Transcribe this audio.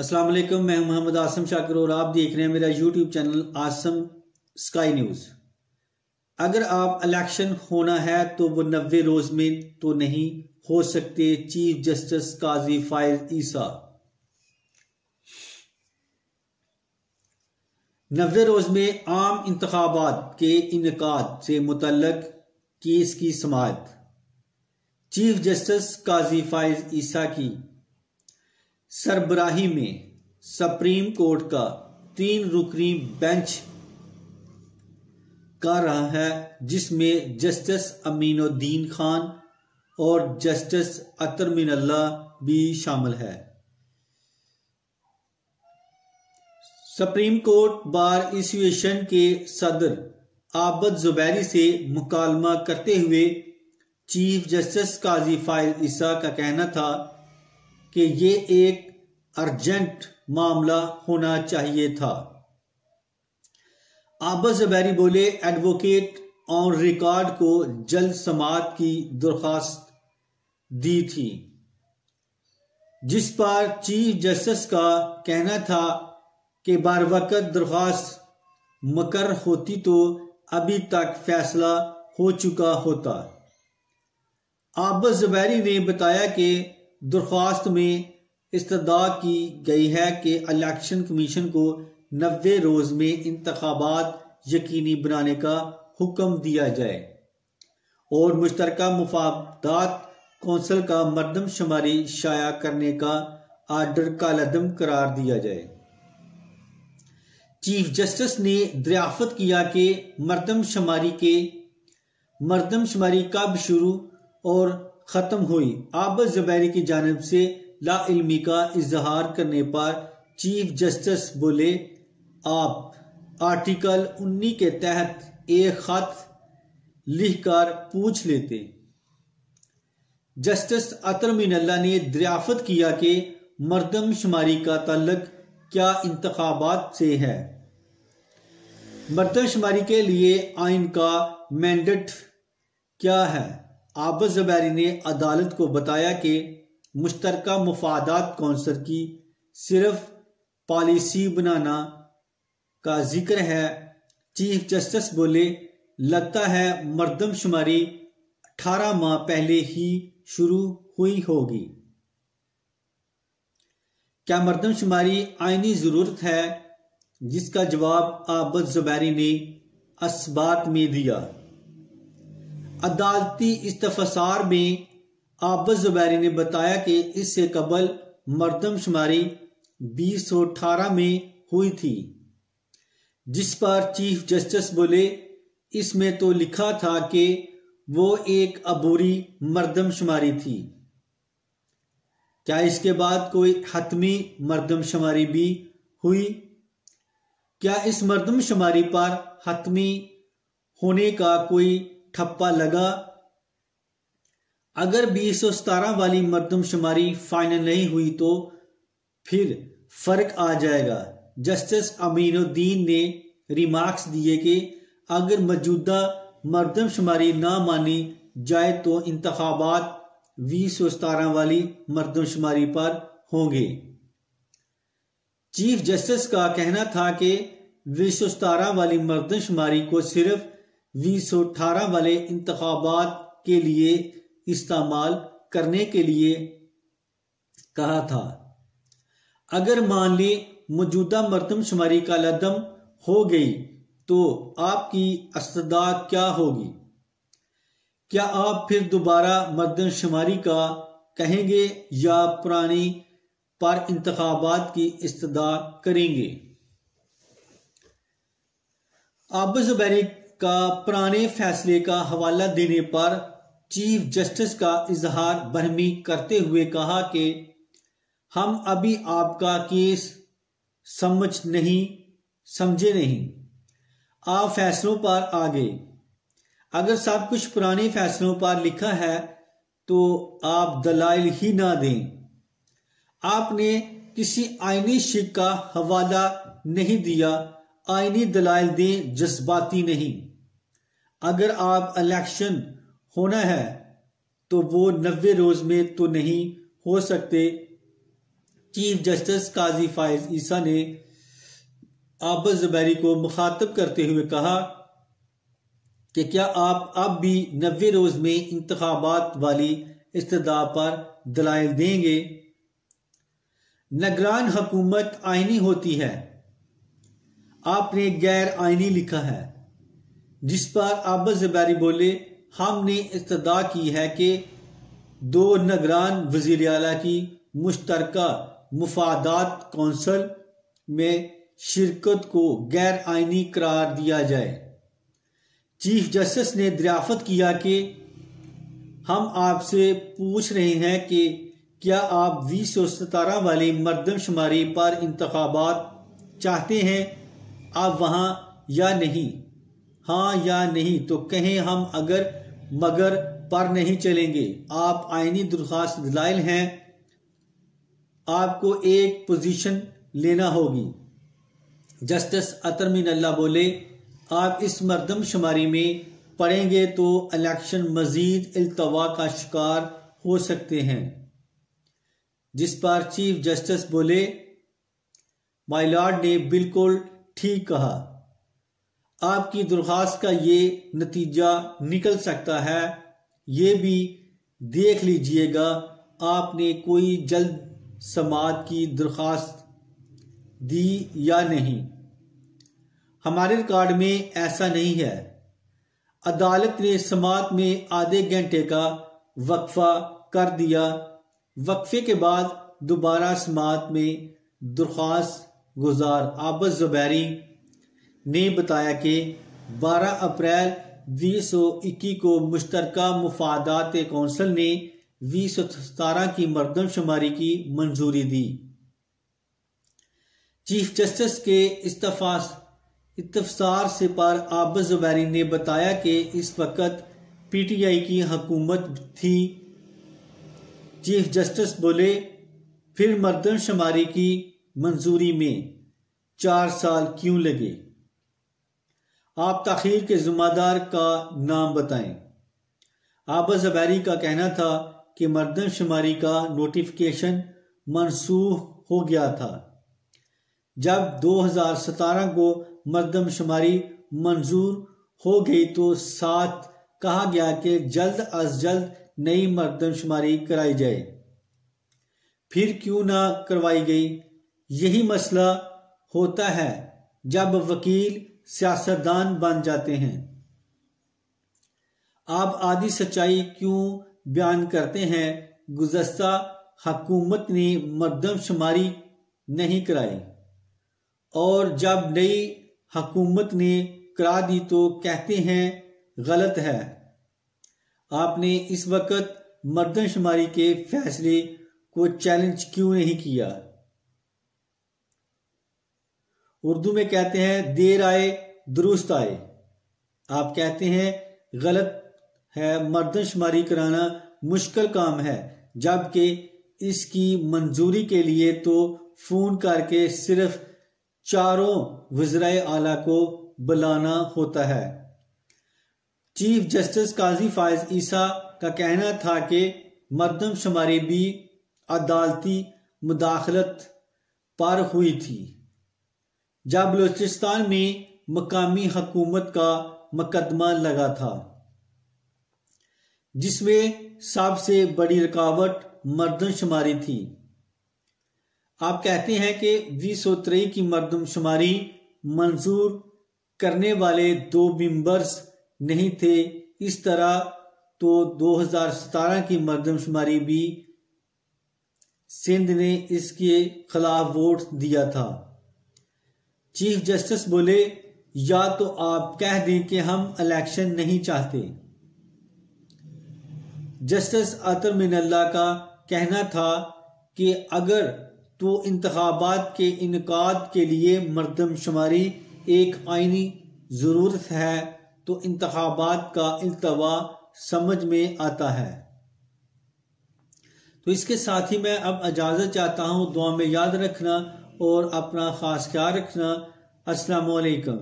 अस्सलाम वालेकुम, मैं मोहम्मद आसम शाकिर और आप देख रहे हैं मेरा YouTube channel Assam Sky News. अगर आप इलेक्शन होना है तो वो 90 रोज में तो नहीं हो सकते। चीफ जस्टिस काजी फायज ईसा 90 रोज में आम इंतखाबात के इनकाद से मुतल्लक केस की समाअत। चीफ जस्टिस काजी फायज ईसा की सरबराही में सुप्रीम कोर्ट का 3 रुकनी बेंच कर रहा है, जिसमें जस्टिस अमीनुद्दीन खान और जस्टिस अतर मिनल्ला भी शामिल है। सुप्रीम कोर्ट बार एसोसिएशन के सदर आबद जुबैरी से मुकालमा करते हुए चीफ जस्टिस काजी फायज ईसा का कहना था कि ये एक अर्जेंट मामला होना चाहिए था। आबद जुबैरी बोले, एडवोकेट ऑन रिकॉर्ड को जल्द समाअत की दरख्वास्त दी थी, जिस पर चीफ जस्टिस का कहना था कि बारवक़्त दरख्वास्त मुकर्रर होती तो अभी तक फैसला हो चुका होता। आबद जुबैरी ने बताया कि दरख्वास्त में इस्तदा की गई है कि इलेक्शन कमीशन को 90 रोज में इंतखाबात यकीनी बनाने का हुक्म दिया जाए और मुश्तरका मुफादात कौंसिल का मरदमशुमारी शाया करने का आर्डर कालअदम करार दिया जाए। चीफ जस्टिस ने दरियाफ्त किया कि मरदमशुमारी कब शुरू और ख़त्म हुई। आबद जुबैरी की जानिब से लाइल्मी का इजहार करने पर चीफ जस्टिस बोले, आप आर्टिकल 19 के तहत एक खत लिखकर पूछ लेते। जस्टिस अतर मिनल्ला ने दरियाफ्त किया कि मरदमशुमारी का ताल्लुक क्या इंतखाबात से है। मरदमशुमारी के लिए आइन का मैंडेट क्या है। आबद जुबैरी ने अदालत को बताया कि मुश्तरका मुफादात कौंसिल की सिर्फ पॉलिसी बनाना का जिक्र है। चीफ जस्टिस बोले, लगता है मरदमशुमारी 18 माह पहले ही शुरू हुई होगी। क्या मरदमशुमारी आईनी जरूरत है, जिसका जवाब आबद जुबैरी ने असबात में दिया। अदालती इस्तफसार में आबद जुबैरी ने बताया कि इससे कबल मरदमशुमारी 2018 में हुई थी, जिस पर चीफ जस्टिस बोले, इसमें तो लिखा था कि वो एक अबूरी मरदमशुमारी थी। क्या इसके बाद कोई हतमी मरदमशुमारी भी हुई? क्या इस मरदमशुमारी पर हतमी होने का कोई ठप्पा लगा? अगर 2017 वाली मरदमशुमारी फाइनल नहीं हुई तो फिर फर्क आ जाएगा। जस्टिस अमीनुद्दीन ने रिमार्क्स दिए कि अगर मौजूदा मरदमशुमारी ना मानी जाए तो इंतखाबात 2017 वाली मरदमशुमारी पर होंगे। चीफ जस्टिस का कहना था कि 2017 वाली मरदमशुमारी को सिर्फ 2018 वाले इंतखाबात के लिए इस्तेमाल करने के लिए कहा था। अगर मान ले मौजूदा मरदमशुमारी का लदम हो गई तो आपकी इस्तदा क्या होगी? क्या आप फिर दोबारा मरदमशुमारी का कहेंगे या पुरानी पर इंतखाबात की इस्तदा करेंगे? आबद जुबैरी का पुराने फैसले का हवाला देने पर चीफ जस्टिस का इजहार बरहमी करते हुए कहा कि हम अभी आपका केस समझे नहीं, आप फैसलों पर आ गए। अगर सब कुछ पुराने फैसलों पर लिखा है तो आप दलाइल ही ना दें। आपने किसी आईनी शिक का हवाला नहीं दिया, आईनी दलाइल दें, जज्बाती नहीं। अगर आप इलेक्शन होना है तो वो 90 रोज में तो नहीं हो सकते। चीफ जस्टिस काजी फायज ईसा ने आबद ज़ुबैरी को मुखातब करते हुए कहा कि क्या आप अब भी 90 रोज में इंतखाबात वाली इस्तदा पर दलाइल देंगे? निगरान हुकूमत आईनी होती है, आपने गैर आईनी लिखा है। जिस पर आबद ज़ुबैरी बोले, हमने इस्तदा की है कि 2 निगरान वज़ीर आला की मुश्तरका मुफादात कौंसल में शिरकत को गैर आईनी करार दिया जाए। चीफ जस्टिस ने दरियाफ्त किया कि हम आपसे पूछ रहे हैं कि क्या आप 2017 वाली मरदमशुमारी पर इंतखाबात चाहते हैं, आप वहां या नहीं? हाँ या नहीं तो कहें, हम अगर मगर पर नहीं चलेंगे। आप आईनी दरख्वास्त दलाइल हैं, आपको एक पोजीशन लेना होगी। जस्टिस अतर मिनल्ला बोले, आप इस मरदमशुमारी में पढ़ेंगे तो इलेक्शन मजीद इल्तवा का शिकार हो सकते हैं। जिस पर चीफ जस्टिस बोले, माय लॉर्ड ने बिल्कुल ठीक कहा, आपकी दरख्वास्त का ये नतीजा निकल सकता है, ये भी देख लीजिएगा आपने कोई जल्द समाअत की दरख्वास्त दी या नहीं। हमारे रिकॉर्ड में ऐसा नहीं है। अदालत ने समाअत में आधे घंटे का वक्फा कर दिया। वक्फे के बाद दोबारा समाअत में दरख्वास्त गुजार आबद ज़ुबैरी ने बताया कि 12 अप्रैल 2021 को मुश्तरका मुफादात कौंसिल ने 2017 की मरदमशुमारी की मंजूरी दी। चीफ जस्टिस के इस्तफसार से पर आबद ज़ुबैरी ने बताया कि इस वक्त PTI की हुकूमत थी। चीफ जस्टिस बोले, फिर मरदमशुमारी की मंजूरी में 4 साल क्यों लगे? आप ताखीर के जिम्मेदार का नाम बताएं। आबद ज़ुबैरी का कहना था कि मरदमशुमारी का नोटिफिकेशन मनसूख हो गया था। जब 2017 को मरदमशुमारी मंजूर हो गई तो साथ कहा गया कि जल्द अज जल्द नई मरदमशुमारी कराई जाए। फिर क्यों ना करवाई गई? यही मसला होता है जब वकील सियासतदान बन जाते हैं। आप आधी सच्चाई क्यों बयान करते हैं? गुज़श्ता हुकूमत ने मरदमशुमारी नहीं कराई और जब नई हुकूमत ने करा दी तो कहते हैं गलत है। आपने इस वक्त मरदमशुमारी के फैसले को चैलेंज क्यों नहीं किया? उर्दू में कहते हैं देर आए दुरुस्त आए। आप कहते हैं गलत है, मरदमशुमारी कराना मुश्किल काम है, जबकि इसकी मंजूरी के लिए तो फोन करके सिर्फ 4 वज़ीर आला को बुलाना होता है। चीफ जस्टिस काजी फायज ईसा का कहना था कि मरदमशुमारी भी अदालती मुदाखलत पर हुई थी। जब बलूचिस्तान में मकामी हुकूमत का मुकदमा लगा था, जिसमें सबसे बड़ी रुकावट मरदमशुमारी थी। आप कहते हैं कि 2023 की मरदमशुमारी मंजूर करने वाले 2 मेंबर्स नहीं थे। इस तरह तो 2017 की मरदमशुमारी भी सिंध ने इसके खिलाफ वोट दिया था। चीफ जस्टिस बोले, या तो आप कह दें कि हम इलेक्शन नहीं चाहते। जस्टिस अतर मिनल्ला का कहना था कि अगर तो इंतखाबात के इनकाद के लिए मरदमशुमारी एक आईनी जरूरत है तो इंतखाबात का इल्तवा समझ में आता है। तो इसके साथ ही मैं अब इजाजत चाहता हूँ। दुआ में याद रखना और अपना खास ख्याल रखना। अस्सलामु अलैकुम।